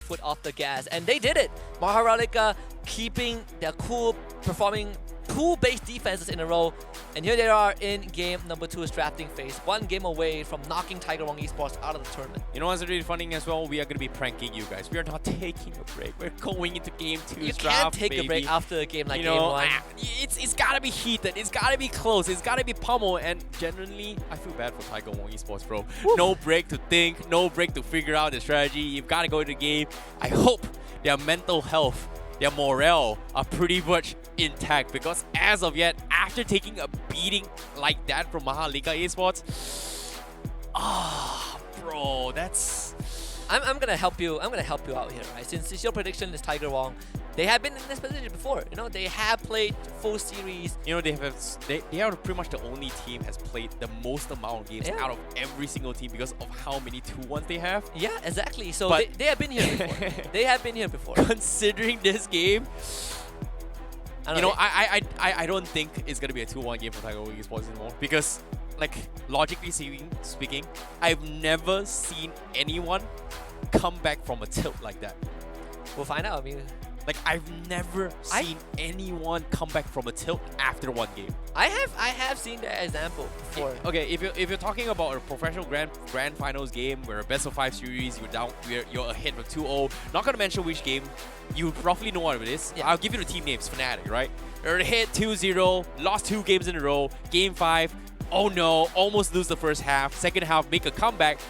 foot off the gas, and they did it. MHRLK keeping their cool, performing 2 base defenses in a row, and here they are in game number 2's drafting phase, 1 game away from knocking Tiger Wong Esports out of the tournament. You know what's really funny as well? We are going to be pranking you guys. We are not taking a break. We're going into game 2's draft, You can't take baby. a break after a game like you game know, 1. It's got to be heated. It's got to be close. It's got to be pummeled. And generally, I feel bad for Tiger Wong Esports, bro. Woo. No break to think. No break to figure out the strategy. You've got to go into the game. I hope their mental health, their morale are pretty much intact, because as of yet, after taking a beating like that from MHLK Esports, bro, that's... I'm gonna help you. I'm gonna help you out here, right? Since your prediction is Tiger Wong, they have been in this position before. You know, they have played full series. You know, they are pretty much the only team has played the most amount of games out of every single team because of how many 2-1s they have. Yeah, exactly. So they have been here before. They have been here before. Considering this game, I don't I don't think it's gonna be a 2-1 game for Tiger Wong Esports anymore, because, like, logically speaking, I've never seen anyone come back from a tilt like that. We'll find out. I mean, like, I've never seen anyone come back from a tilt after 1 game. I have seen that example before. Okay, if you're talking about a professional grand finals game where a best of 5 series, you're ahead for 2-0. Not gonna mention which game. You roughly know what it is. Yeah. I'll give you the team names. Fnatic, right? You're ahead 2-0, lost 2 games in a row. Game 5, oh no, almost lose the first half. Second half, make a comeback.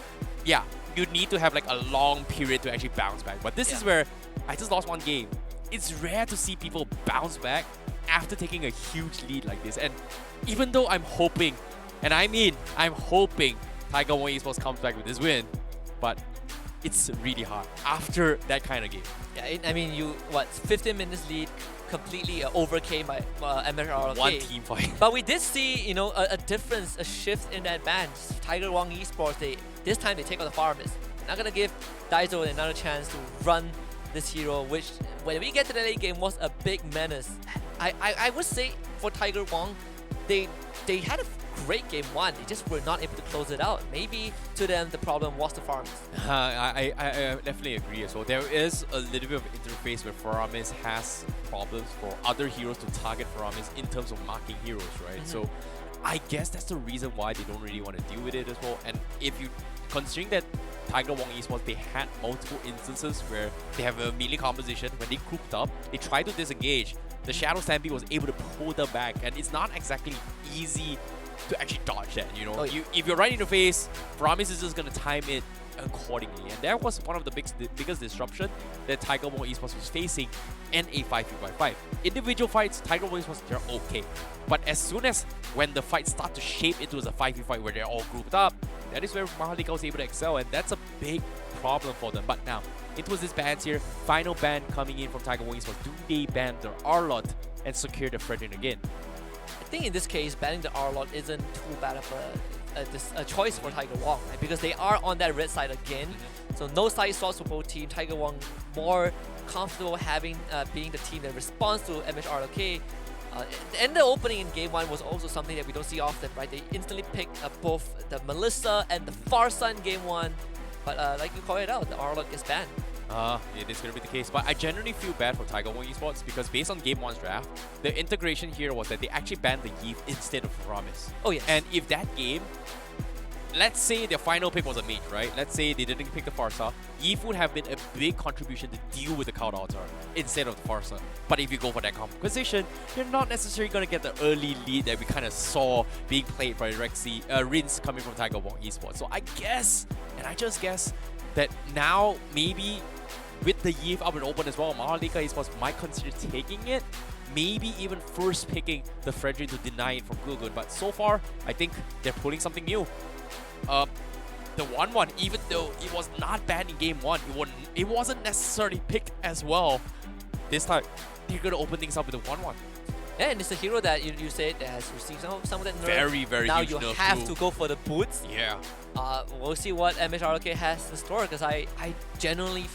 Yeah, you need to have like a long period to actually bounce back. But this is where I just lost 1 game. It's rare to see people bounce back after taking a huge lead like this. And even though I'm hoping, and I mean I'm hoping Tiger Wong Esports comes back with this win, but it's really hard after that kind of game. Yeah, I mean, 15 minutes lead, completely overcame by MHRLK. 1 team fight. But we did see, you know, a difference, a shift in that bench. Tiger Wong Esports, this time they take out the farmers. Not gonna give Daiso another chance to run this hero, which when we get to the late game was a big menace. I would say for Tiger Wong, they had a great game 1. They just were not able to close it out. Maybe to them the problem was the farmers. I definitely agree as well. There is a little bit of interface where Faramis has problems for other heroes to target Faramis in terms of marking heroes, right? So I guess that's the reason why they don't really want to deal with it as well. And if you considering that Tiger Wong Esports, they had multiple instances where they have a melee composition. When they grouped up, they tried to disengage. The Shadow Stampede was able to pull them back, and it's not exactly easy to actually dodge that, you know. If you're right in the face, Faramis is just going to time it accordingly. And that was one of the biggest disruption that Tiger Wong Esports was facing in a 5v5. Individual fights, Tiger Wong Esports, they're okay. But as soon as when the fights start to shape into a 5v5 where they're all grouped up, that is where MHLK was able to excel, and that's a big problem for them. But now, it was this bans here. Final ban coming in from Tiger Wong Esports. Do they ban the R-Lot and secure the Fredrin again? I think in this case, banning the R-Lot isn't too bad of a choice for Tiger Wong, right? Because they are on that red side again. So no side swaps for both teams. Tiger Wong more comfortable having being the team that responds to MHRLK. And the opening in game 1 was also something that we don't see often, right? They instantly pick both the Melissa and the Farsa in game 1. But like you call it out, the R-Lot gets banned. It is going to be the case. But I generally feel bad for Tiger Wong Esports because based on game 1's draft, the integration here was that they actually banned the Yves instead of Faramis. Oh, yes. And if that game, let's say their final pick was a mage, right? Let's say they didn't pick the Farsa. Yves would have been a big contribution to deal with the Cloud Altar instead of the Farsa. But if you go for that composition, you're not necessarily going to get the early lead that we kind of saw being played by Rins coming from Tiger Wong Esports. So I guess, and I just guess, that now maybe with the Yves up and open as well, MHLK Esports might consider taking it. Maybe even first picking the Fredrin to deny it from Google. But so far, I think they're pulling something new. The 1-1, even though it was not bad in game 1, it wasn't necessarily picked as well. This time, they're going to open things up with a 1-1. Yeah, and it's a hero that you said that has received some of that nerf. Very, very now huge you nerf have too. to go for the boots. Yeah. We'll see what MHRLK has in store, because I genuinely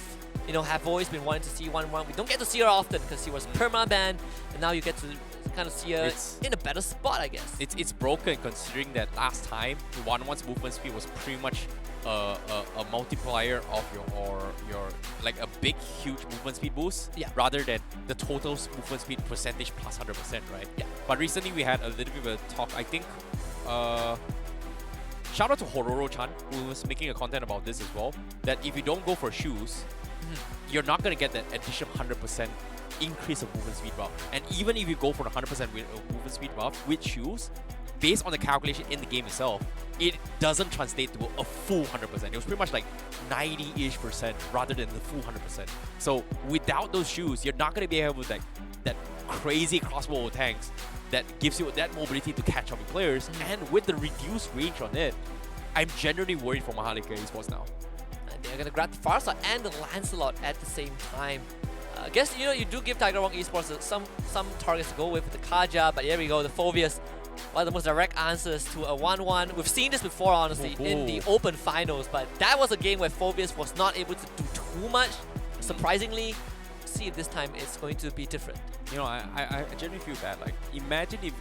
have always been wanting to see 1-1. We don't get to see her often because she was perma-banned, and now you get to kind of see her in a better spot, I guess. It's broken considering that last time, the 1-1's movement speed was pretty much a multiplier of your like a big huge movement speed boost, Yeah. rather than the total movement speed percentage plus 100%, right? Yeah. But recently we had a little bit of a talk. I think shout out to Hororo-chan, who was making a content about this as well. That if you don't go for shoes, you're not gonna get that additional 100% increase of movement speed buff. And even if you go for the 100% movement speed buff with shoes, based on the calculation in the game itself, it doesn't translate to a full 100%. It was pretty much like 90-ish% rather than the full 100%. So without those shoes, you're not going to be able to that crazy crossbow tanks that gives you that mobility to catch up with players. And with the reduced range on it, I'm genuinely worried for MHRLK Esports now. And they're going to grab the Farsa and the Lancelot at the same time. I guess, you do give Tiger Wong Esports some targets to go with the Kaja, but here we go, the Phobius. One of the most direct answers to a 1-1. We've seen this before, honestly, in the Open Finals, but that was a game where Phobius was not able to do too much. Surprisingly, see if this time it's going to be different. You know, I genuinely feel bad. Like, imagine if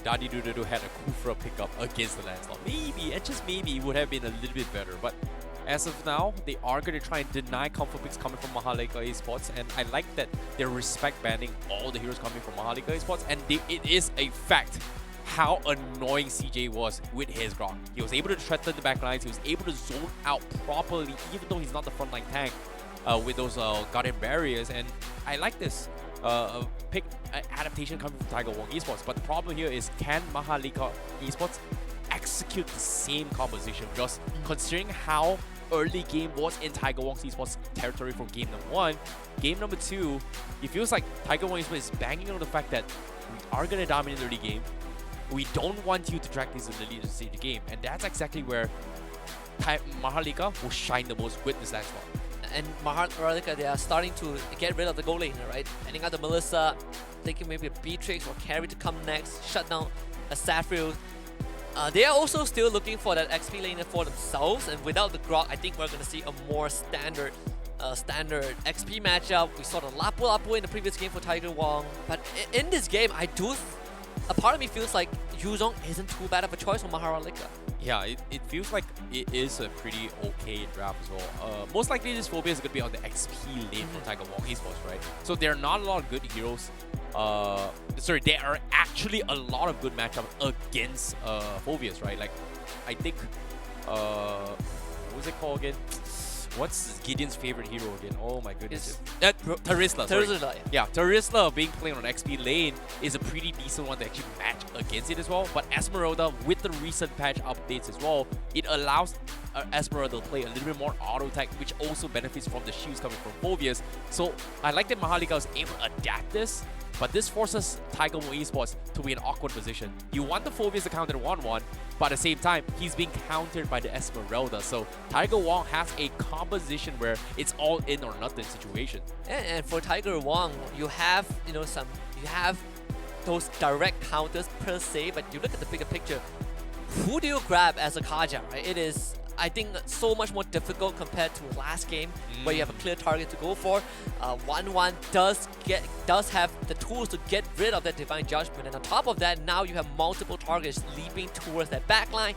Dadi Dudu had a Kufra pickup against the Lancelot. Maybe, and just maybe, it would have been a little bit better. But as of now, they are going to try and deny comfort picks coming from MHRLK Esports, and I like that they're respect banning all the heroes coming from MHRLK Esports, and it is a fact how annoying CJ was with his Grok. He was able to threaten the backlines, he was able to zone out properly, even though he's not the frontline tank with those guardian barriers, and I like this pick adaptation coming from Tiger Wong Esports. But the problem here is, can MHRLK Esports execute the same composition? Because considering how early game was in Tiger Wong Esports territory from game number 1, game number 2, it feels like Tiger Wong Esports is banging on the fact that we are going to dominate the early game. We don't want you to drag this in the later stage of the game, and that's exactly where MHRLK will shine the most with this Lancelot. And MHRLK, they are starting to get rid of the goal laner, right? Ending out the Melissa, taking maybe a Beatrix or Carry to come next, shut down a Saffriel. They are also still looking for that XP laner for themselves, and without the Grok, I think we're going to see a more standard XP matchup. We saw the Lapu in the previous game for Tiger Wong, but in this game, a part of me feels like Yuzong isn't too bad of a choice for MHRLK. Yeah, it feels like it is a pretty okay draft as well. Most likely this Phobia is going to be on the XP lane for Tiger Wong Esports, right? So there are not a lot of good heroes. Sorry, there are actually a lot of good matchups against Phobias, right? Like, I think, what was it called again? What's Gideon's favorite hero again? Oh my goodness. Terisla. Terisla, yeah. Terisla being played on XP lane is a pretty decent one to actually match against it as well. But Esmeralda, with the recent patch updates as well, it allows Esmeralda to play a little bit more auto tech, which also benefits from the shields coming from Phobias. So I like that MHRLK was able to adapt this. But this forces Tiger Wong Esports to be in an awkward position. You want the Phobias to counter 1-1, but at the same time, he's being countered by the Esmeralda. So Tiger Wong has a composition where it's all in or nothing situation. And for Tiger Wong, you have those direct counters per se, but you look at the bigger picture. Who do you grab as a Kaja, right? It is, I think, so much more difficult compared to last game, where you have a clear target to go for. 1-1 does have the tools to get rid of that Divine Judgment, and on top of that, now you have multiple targets leaping towards that backline.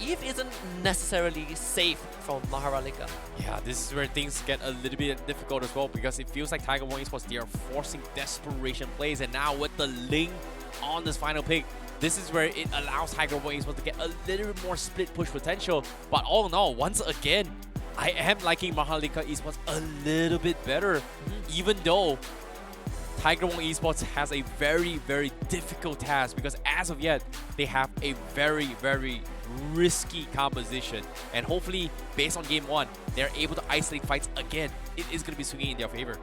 Eve isn't necessarily safe from MHRLK. Yeah, this is where things get a little bit difficult as well, because it feels like Tiger Wong Esports, they are forcing desperation plays, and now with the Ling on this final pick, this is where it allows Tiger Wong Esports to get a little bit more split push potential. But all in all, once again, I am liking MHRLK Esports a little bit better, even though Tiger Wong Esports has a very, very difficult task, because as of yet, they have a very, very risky composition. And hopefully, based on game 1, they're able to isolate fights again. It is going to be swinging in their favor.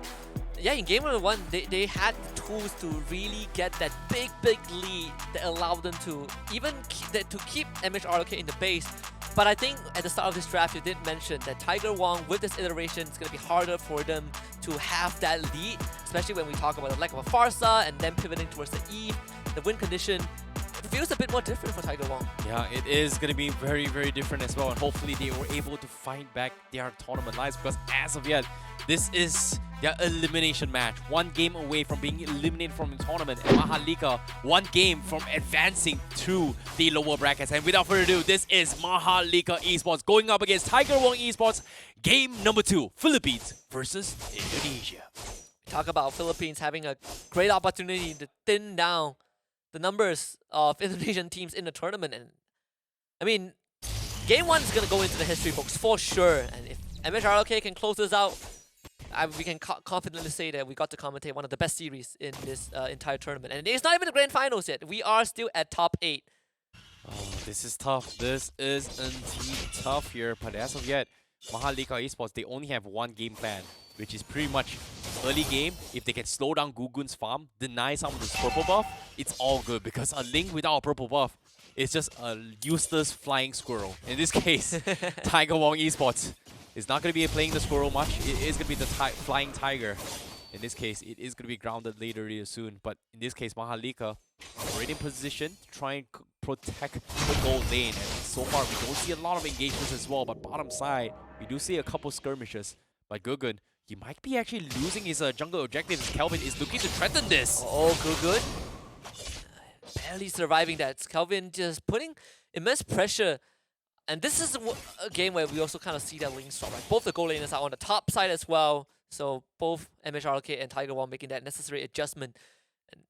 Yeah, in game number 1, they had the tools to really get that big lead that allowed them to even keep MHRLK in the base. But I think at the start of this draft, you did mention that Tiger Wong, with this iteration, it's going to be harder for them to have that lead, especially when we talk about the lack of a Farsa and then pivoting towards the Eve. The win condition feels a bit more different for Tiger Wong. Yeah, it is going to be very, very different as well, and hopefully they were able to find back their tournament lives, because as of yet, this is their elimination match. One game away from being eliminated from the tournament. And MHRLK, one game from advancing to the lower brackets. And without further ado, this is MHRLK Esports going up against Tiger Wong Esports. Game number 2, Philippines versus Indonesia. Talk about Philippines having a great opportunity to thin down the numbers of Indonesian teams in the tournament. And I mean, game 1 is going to go into the history books for sure. And if MHRLK can close this out, we can confidently say that we got to commentate one of the best series in this entire tournament. And it's not even the grand finals yet. We are still at top 8. Oh, this is tough. This is indeed tough here. But as of yet, MHRLK Esports, they only have one game plan, which is pretty much early game. If they can slow down Gugun's farm, deny some of this purple buff, it's all good. Because a Ling without a purple buff is just a useless flying squirrel. In this case, Tiger Wong Esports is not going to be playing the squirrel much. It is going to be the flying tiger. In this case, it is going to be grounded later soon. But in this case, MHRLK already in position to try and protect the gold lane. And so far, we don't see a lot of engagements as well. But bottom side, we do see a couple skirmishes. But Gugun, he might be actually losing his jungle objectives as Kelvin is looking to threaten this. Oh, Gugun. Barely surviving that. Kelvin just putting immense pressure. And this is a game where we also kind of see that lane swap, right? Both the gold laners are on the top side as well. So both MHRLK and Tiger Wong making that necessary adjustment. And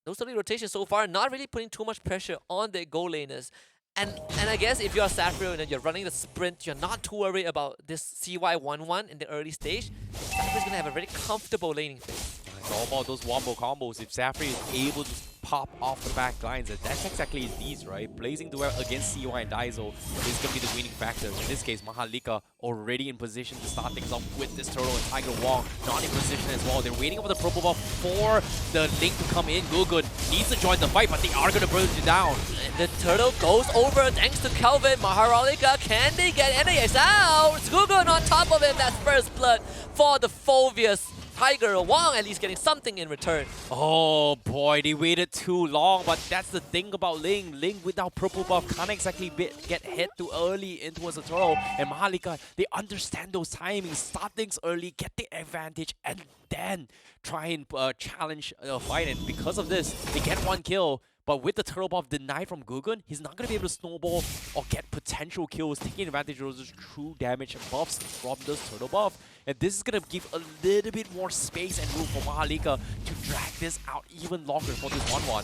those early rotations so far, not really putting too much pressure on the gold laners. And I guess if you're Saffron and you're running the sprint, you're not too worried about this CY11 in the early stage. Saffron's going to have a very comfortable laning phase. It's all about those wombo combos. If Saffron is able to pop off the back lines, and that's exactly these, right? Blazing duel against CY and Daiso is going to be the winning factor. In this case, MHRLK already in position to start things off with this turtle, and Tiger Wong not in position as well. They're waiting over the purple buff for the Link to come in. Gugun needs to join the fight, but they are going to burn you down. And the turtle goes over thanks to Kelvin. MHRLK, can they get NAX out? It's Gugun on top of him. That's first blood for the Phobius. Tiger Wong at least getting something in return. Oh boy, they waited too long, but that's the thing about Ling. Ling without purple buff can't exactly get hit too early in towards the turtle. And MHRLK, they understand those timings, start things early, get the advantage, and then try and challenge a fight. And because of this, they get one kill. But with the turtle buff denied from Gugun, he's not going to be able to snowball or get potential kills, taking advantage of those true damage buffs from this turtle buff. And this is going to give a little bit more space and room for MHRLK to drag this out even longer for this 1-1.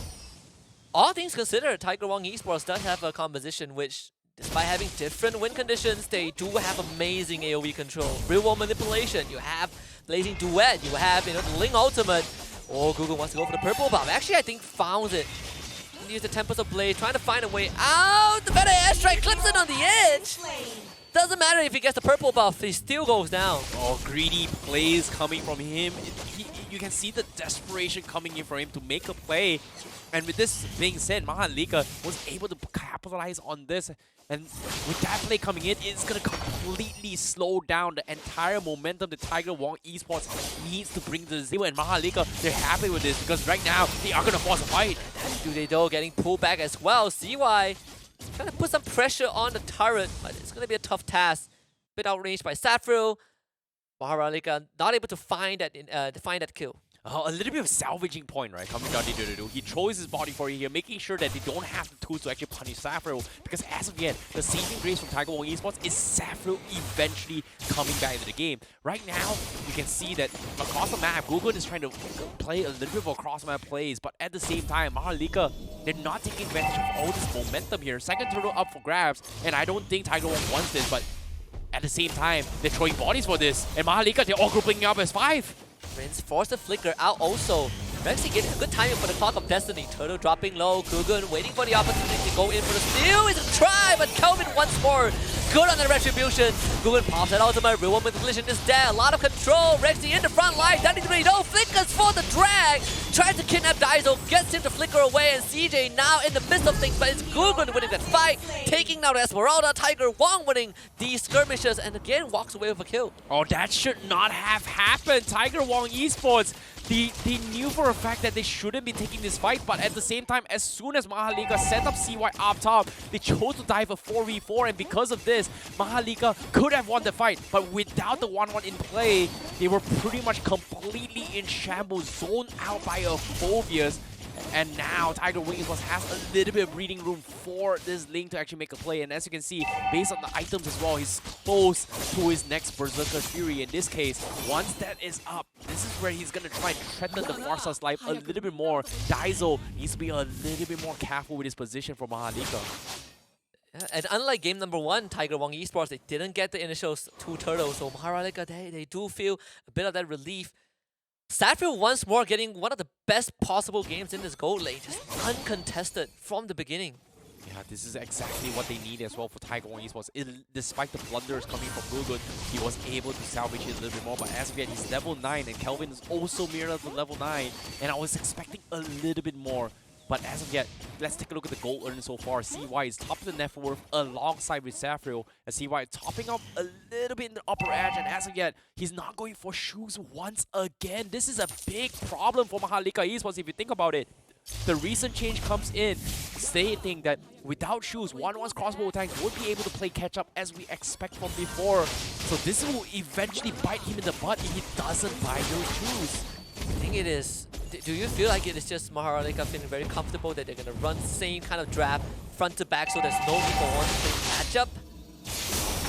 All things considered, Tiger Wong Esports does have a composition which, despite having different win conditions, they do have amazing AoE control. Real-world manipulation, you have Blazing Duet, you have the Ling Ultimate. Oh, Gugun wants to go for the purple buff. Actually, I think found it. Use the Tempest of Blade, trying to find a way out. The better airstrike clips it on the edge. Doesn't matter if he gets the purple buff, he still goes down. Oh, greedy plays coming from him. You can see the desperation coming in for him to make a play. And with this being said, MHRLK was able to capitalize on this. And with that play coming in, it's going to completely slow down the entire momentum that Tiger Wong Esports needs to bring to the table. And MHRLK, they're happy with this because right now, they are going to force a fight. Do they though, getting pulled back as well. CY trying to put some pressure on the turret, but it's going to be a tough task. Bit outranged by Saffro. MHRLK not able to find that kill. A little bit of salvaging point, right? Coming down to he throws his body for you here, making sure that they don't have the tools to actually punish Saffro. Because as of yet, the saving grace from Tiger Wong Esports is Saffro eventually coming back into the game. Right now, you can see that across the map, Gugun is trying to play a little bit of across map plays, but at the same time, MHRLK, they're not taking advantage of all this momentum here. Second turtle up for grabs, and I don't think Tiger Wong wants this, but at the same time, they're throwing bodies for this. And MHRLK, they're all grouping up as 5. Prince forced the flicker out also. Rexy getting a good timing for the Clock of Destiny. Turtle dropping low. Gugun waiting for the opportunity to go in for the steal. It's a try, but Kelvin once more. Good on the retribution. Gugun pops that ultimate. Real Woman Collision is dead. A lot of control. Rexy in the front line. 93. No flickers for the drag. tries to kidnap Daiso, gets him to flicker away, and CJ now in the midst of things, but it's Gugun winning that fight, taking down Esmeralda, Tiger Wong winning these skirmishes, and again walks away with a kill. Oh, that should not have happened. Tiger Wong Esports, they knew for a fact that they shouldn't be taking this fight, but at the same time, as soon as MHRLK set up CY up top, they chose to dive a 4v4, and because of this, MHRLK could have won the fight, but without the 1-1 in play, they were pretty much completely in shambles, zoned out by a Phobias. And now Tiger Wing Esports has a little bit of breathing room for this Link to actually make a play. And as you can see, based on the items as well, he's close to his next Berserker Fury. In this case, once that is up, this is where he's going to try and threaten the Farsa's life a little bit more. Daiso needs to be a little bit more careful with his position for MHRLK. Yeah, and unlike game number 1, Tiger Wong Esports, they didn't get the initial 2 turtles. So MHRLK, they do feel a bit of that relief. Sapphire once more getting one of the best possible games in this gold lane, just uncontested from the beginning. Yeah, this is exactly what they need as well for Tiger Wong Esports. Despite the blunders coming from Gugun, he was able to salvage it a little bit more. But as of yet, he's level 9, and Kelvin is also mirrored to level 9. And I was expecting a little bit more. But as of yet, let's take a look at the gold earned so far. CY is top of the net worth alongside with Sapphire. And CY topping up a little bit in the upper edge. And as of yet, he's not going for shoes once again. This is a big problem for MHRLK Esports if you think about it. The recent change comes in, stating that without shoes, 1-1's crossbow tanks would be able to play catch-up as we expect from before. So this will eventually bite him in the butt if he doesn't buy those shoes. I think it is. Do you feel like it is just MHRLK feeling very comfortable that they're going to run the same kind of draft front to back so there's no need for one to play matchup?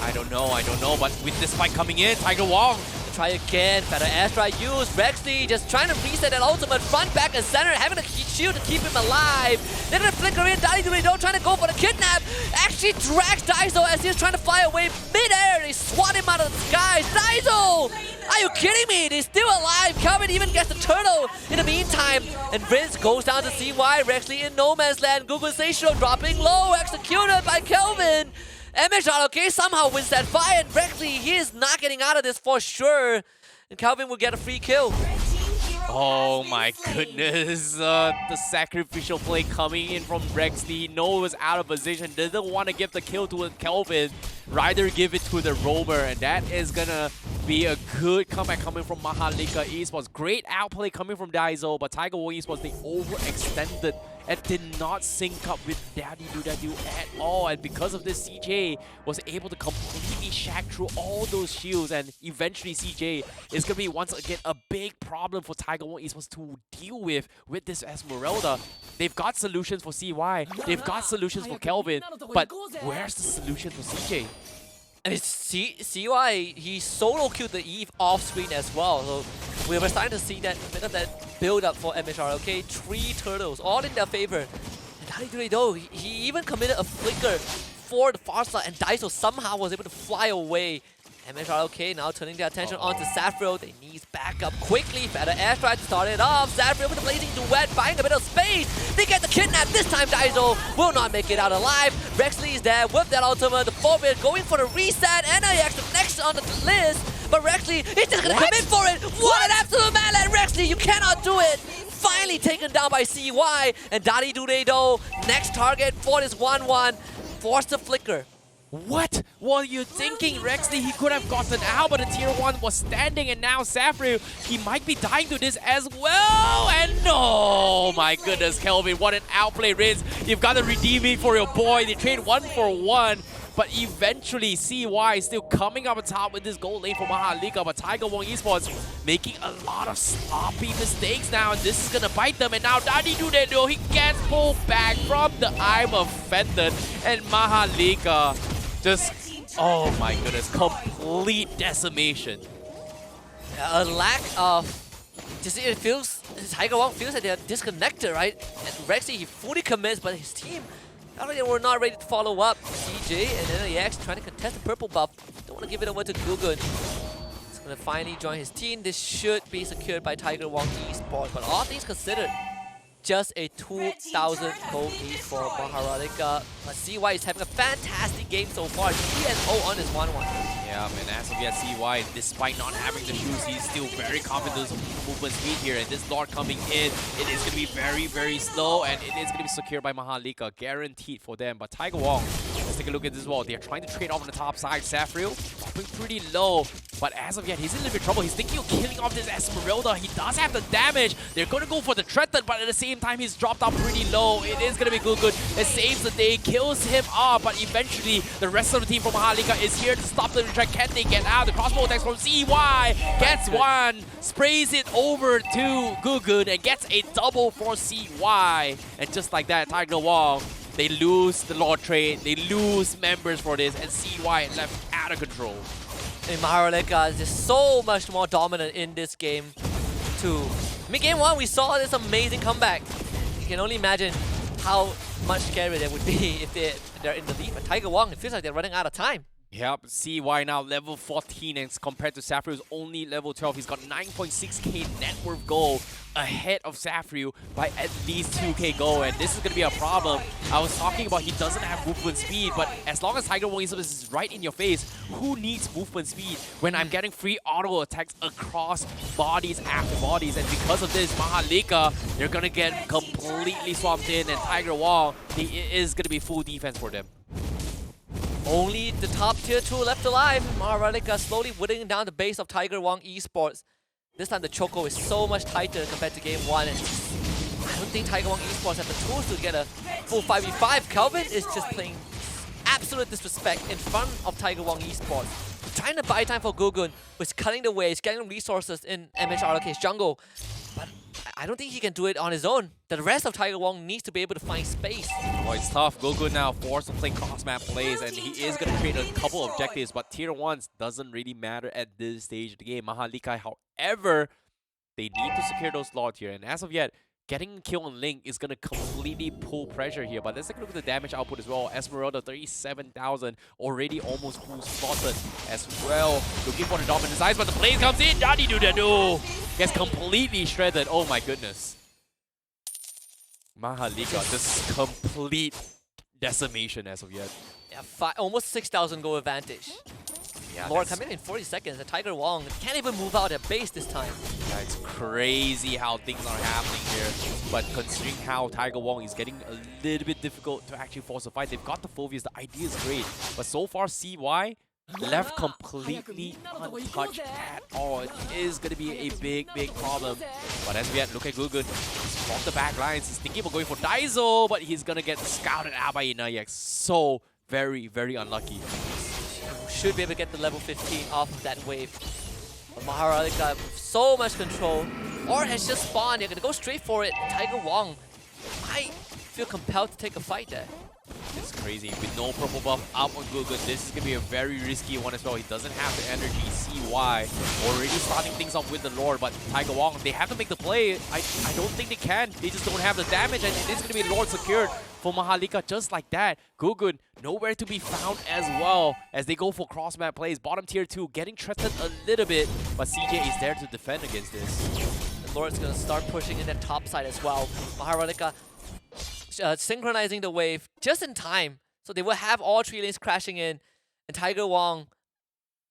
I don't know, but with this fight coming in, Tiger Wong. Try again, better airstrike use, Rexy just trying to reset that ultimate front, back, and center, having a shield to keep him alive. They're gonna flicker in, Daiso trying to go for the kidnap, actually drags Daiso as he's trying to fly away mid-air, they swat him out of the skies. Daiso! Are you kidding me? He's still alive. Kelvin even gets the turtle in the meantime. And Vince goes down to CY, Rexy in no man's land, Google Seishiro dropping low, executed by Kelvin. MHRLK somehow wins that fight, and Rexy, he is not getting out of this for sure. And Kelvin will get a free kill. Oh my goodness, the sacrificial play coming in from Rexy. He knows he was out of position, doesn't want to give the kill to Kelvin, rather give it to the roamer, and that is gonna be a good comeback coming from MHRLK Esports. Great outplay coming from Daiso, but Tiger Wong Esports, they overextended and did not sync up with Daddy Do That Do at all. And because of this, CJ was able to completely shack through all those shields. And eventually, CJ is going to be once again a big problem for Tiger Wong Esports to deal with this Esmeralda. They've got solutions for CY, they've got solutions for Kelvin, but where's the solution for CJ? And it's CY, he solo killed the Eve off screen as well. So we were starting to see that bit of that build up for MHRLK. 3 turtles, all in their favor. And Daiso, he even committed a flicker for the far side, and Daiso somehow was able to fly away. MHRLK now turning their attention onto Sapphire. They need backup quickly. Better airstrike to start it off. Sapphire with a blazing duet, buying a bit of space. They get the kidnap. This time Daiso will not make it out alive. Rexy is there with that ultimate. The 4-bit going for the reset. NIX next on the list. But Rexy is just gonna commit for it. What an absolute man like Rexy. You cannot do it. Finally taken down by CY. And Daddy Duredo, next target for this 1-1. Forced to flicker. What were you thinking, Rexy? He could have gotten out, but the tier 1 was standing, and now Sapphire, he might be dying to this as well. And no, my goodness, Kelvin, what an outplay, Riz. You've got to redeem it for your boy. They trade 1 for 1. But eventually, CY is still coming up on top with this gold lane for MHRLK. But Tiger Wong Esports making a lot of sloppy mistakes now. And this is going to bite them. And now Daddy Do That Do, he gets pulled back from the I'm Offended. And MHRLK just, oh my goodness, complete decimation. A lack of, it feels, Tiger Wong feels that they're disconnected, right? And Rexy, he fully commits, but his team, they were not ready to follow up. CJ and NIX trying to contest the purple buff. Don't want to give it over to Gugun. He's going to finally join his team. This should be secured by Tiger Wong Esports. But all things considered, just a 2,000 gold lead for MHRLK. But CY is having a fantastic game so far. 3-0 on this 1-1. Yeah, and as of yet, CY, despite not having the shoes, he's still very confident of movement speed here. And this Lord coming in, it is going to be very, very slow, and it is going to be secured by MHRLK, guaranteed for them. But Tiger Wong, let's take a look at this as well. They're trying to trade off on the top side. Safrio, dropping pretty low, but as of yet, he's in a little bit of trouble. He's thinking of killing off this Esmeralda. He does have the damage. They're going to go for the threatened, but at the same time, he's dropped out pretty low. It is going to be good. It saves the day, kills him off, but eventually, the rest of the team from MHRLK is here to stop the track. Can they get out? The crossbow attacks from CY gets one, sprays it over to Gugun, and gets a double for CY. And just like that, Tiger Wong, they lose the Lord trade, they lose members for this, and CY left out of control. And MHRLK is just so much more dominant in this game too. I mean, game 1, we saw this amazing comeback. You can only imagine how much scarier they would be if they're in the lead. But Tiger Wong, it feels like they're running out of time. Yep, CY now level 14, and compared to Safrio's only level 12, he's got 9.6k net worth gold ahead of Safrio by at least 2k gold, and this is going to be a problem. I was talking about he doesn't have movement speed, but as long as Tiger Wong is right in your face, who needs movement speed when I'm getting free auto attacks across bodies after bodies? And because of this, MHRLK, they're going to get completely swamped in, and Tiger Wong, it is going to be full defense for them. Only the top tier 2 left alive. MHRLK slowly whittling down the base of Tiger Wong Esports. This time the choco is so much tighter compared to game 1, and I don't think Tiger Wong Esports have the tools to get a full 5v5. Kelvin is just playing absolute disrespect in front of Tiger Wong Esports. Trying to buy time for Gugun, who's cutting the waves, getting resources in MHRLK's jungle. But I don't think he can do it on his own. The rest of Tiger Wong needs to be able to find space. Well, it's tough. Gugun now forced to play cross-map plays, and he is going to trade a couple objectives, but tier 1s doesn't really matter at this stage of the game. MHRLK, however, they need to secure those slots here, and as of yet, getting a kill on Link is going to completely pull pressure here. But let's take a look at the damage output as well. Esmeralda, 37,000, already almost full slotted as well. Looking for the dominant size, but the blaze comes in. Dadi-do-da-do! Gets completely shredded. Oh my goodness. MHRLK, just complete decimation as of yet. Yeah, almost 6,000 goal advantage. Yeah, Lord coming in 40 seconds. And Tiger Wong can't even move out at base this time. Yeah, it's crazy how things are happening here. But considering how Tiger Wong is getting a little bit difficult to actually force a fight, they've got the Phobias. The idea is great. But so far, CY left completely untouched at all. It is going to be a big, big problem. But as we had, look at Gugun. He's from the back lines. He's thinking about going for Daiso, but he's going to get scouted out by Inayex. So very, very unlucky. Should be able to get the level 15 off of that wave. But MHRLK got so much control. Or has just spawned. They're going to go straight for it. Tiger Wong might feel compelled to take a fight there. It's crazy. With no purple buff up on Gugun, this is going to be a very risky one as well. He doesn't have the energy. CY already starting things off with the Lord, but Tiger Wong, they have to make the play. I don't think they can. They just don't have the damage, and it is going to be Lord secured for MHRLK just like that. Gugun, nowhere to be found as well as they go for cross-map plays. Bottom tier 2, getting threatened a little bit, but CJ is there to defend against this. The Lord's going to start pushing in that top side as well. MHRLK synchronizing the wave just in time, so they will have all 3 lanes crashing in, and Tiger Wong,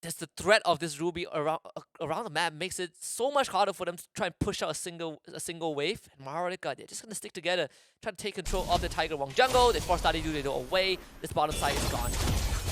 just the threat of this Ruby around the map makes it so much harder for them to try and push out a single wave. And MHRLK, they're just gonna stick together, try to take control of the Tiger Wong jungle. They force Dadi-do away. This bottom side is gone.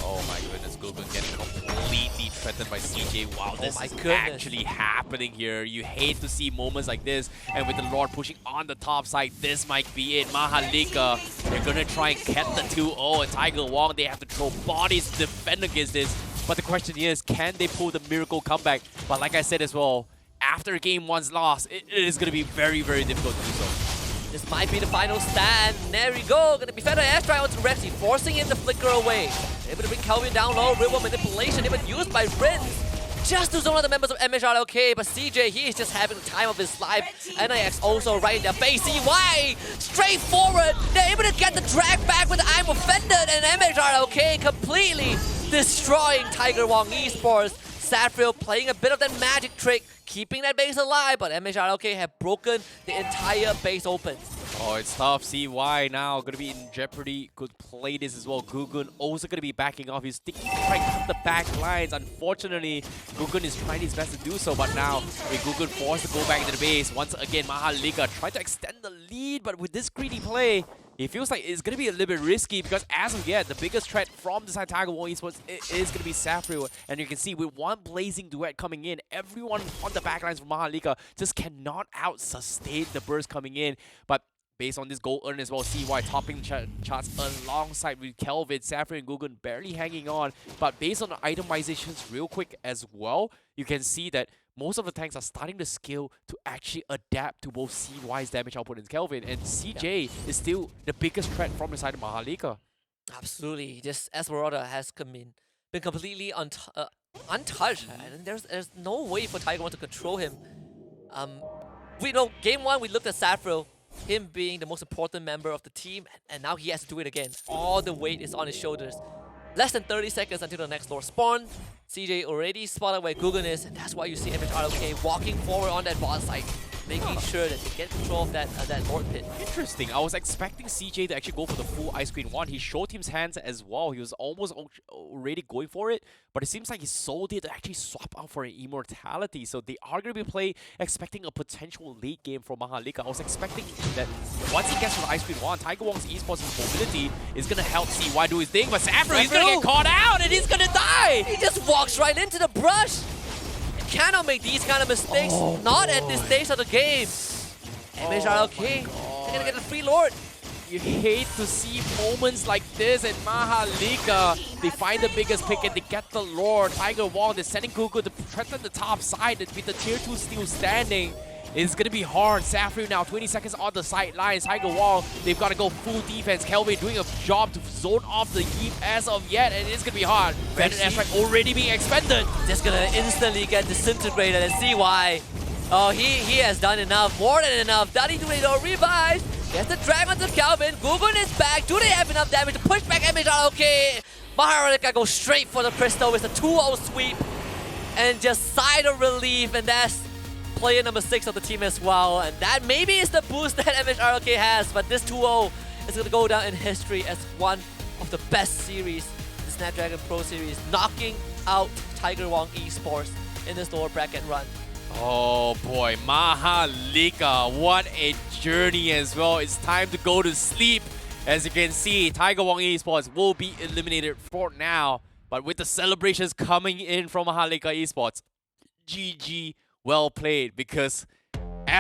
Oh my goodness, Gugun getting completely threatened by CJ. Wow, this is actually happening here. You hate to see moments like this. And with the Lord pushing on the top side, this might be it. MHRLK, they're going to try and get the 2-0. And Tiger Wong, they have to throw bodies to defend against this. But the question is, can they pull the miracle comeback? But like I said as well, after game 1's loss, it is going to be very, very difficult to do so. This might be the final stand. There we go. Gonna be fed an airstrike onto Rexy, forcing him to flicker away. Able to bring Kelvin down low. River manipulation even used by Rinz just to zone out the members of MHRLK. But CJ, he is just having the time of his life. NIX also right in their face. CY straight forward. They're able to get the drag back with the I'm offended, and MHRLK completely destroying Tiger Wong Esports. Safrio playing a bit of that magic trick, keeping that base alive, but MHRLK have broken the entire base open. Oh, it's tough. CY now going to be in jeopardy. Could play this as well. Gugun also going to be backing off. He's sticking right to the back lines. Unfortunately, Gugun is trying his best to do so. But now, with Gugun forced to go back into the base, once again, MHRLK trying to extend the lead. But with this greedy play, it feels like it's going to be a little bit risky because as of yet, the biggest threat from the side Tiger WONG Esports is going to be Safrio. And you can see with one blazing duet coming in, everyone on the backlines from MHRLK just cannot out-sustain the burst coming in. But based on this goal earn as well, CY topping charts alongside with Kelvin, Safrio and Gugun barely hanging on. But based on the itemizations real quick as well, you can see that most of the tanks are starting to scale to actually adapt to both CY's damage output and Kelvin. And CJ is still the biggest threat from the side of MHRLK. Absolutely. This Esports has been completely untouched. And there's no way for Tiger WONG to control him. We know game 1 we looked at Safrio, him being the most important member of the team, and now he has to do it again. All the weight is on his shoulders. Less than 30 seconds until the next Lord spawn. CJ already spotted where Gugun is, and that's why you see MHRLK walking forward on that bot site, making sure that they get control of that Lord pit. Interesting. I was expecting CJ to actually go for the full ice queen one. He showed his hands as well. He was almost already going for it, but it seems like he sold it to actually swap out for an immortality. So they are going to be expecting a potential late game from MHRLK. I was expecting that once he gets to the ice queen one, Tiger WONG's esports mobility is going to help CY do his thing, but Safrio, he's going to get caught out and he's going to die! He just walks right into the brush! Cannot make these kind of mistakes, not at this stage of the game. MHRLK, they're gonna get the free Lord. You hate to see moments like this in MHRLK. They find the biggest pick and they get the Lord. Tiger WONG, they're sending Gugun to threaten the top side with the tier 2 still standing. It's gonna be hard. Safrio now, 20 seconds on the sidelines. Tiger WONG, they've got to go full defense. Kelvin doing a job to zone off the heat as of yet, and it's gonna be hard. Venom Aspect already being expended. Just gonna instantly get disintegrated and see why. Oh, he has done enough, more than enough. Daddy Tornado revives. Gets the drag onto Kelvin. Gugun is back. Do they have enough damage to push back MHRLK? MHRLK goes straight for the crystal with a 2-0 sweep. And just sigh of relief, and that's player number 6 of the team as well, and that maybe is the boost that MHRLK has, but this 2-0 is going to go down in history as one of the best series, the Snapdragon Pro Series, knocking out Tiger WONG Esports in this lower bracket run. Oh boy, MHRLK, what a journey as well. It's time to go to sleep. As you can see, Tiger WONG Esports will be eliminated for now, but with the celebrations coming in from MHRLK Esports, GG. Well played, because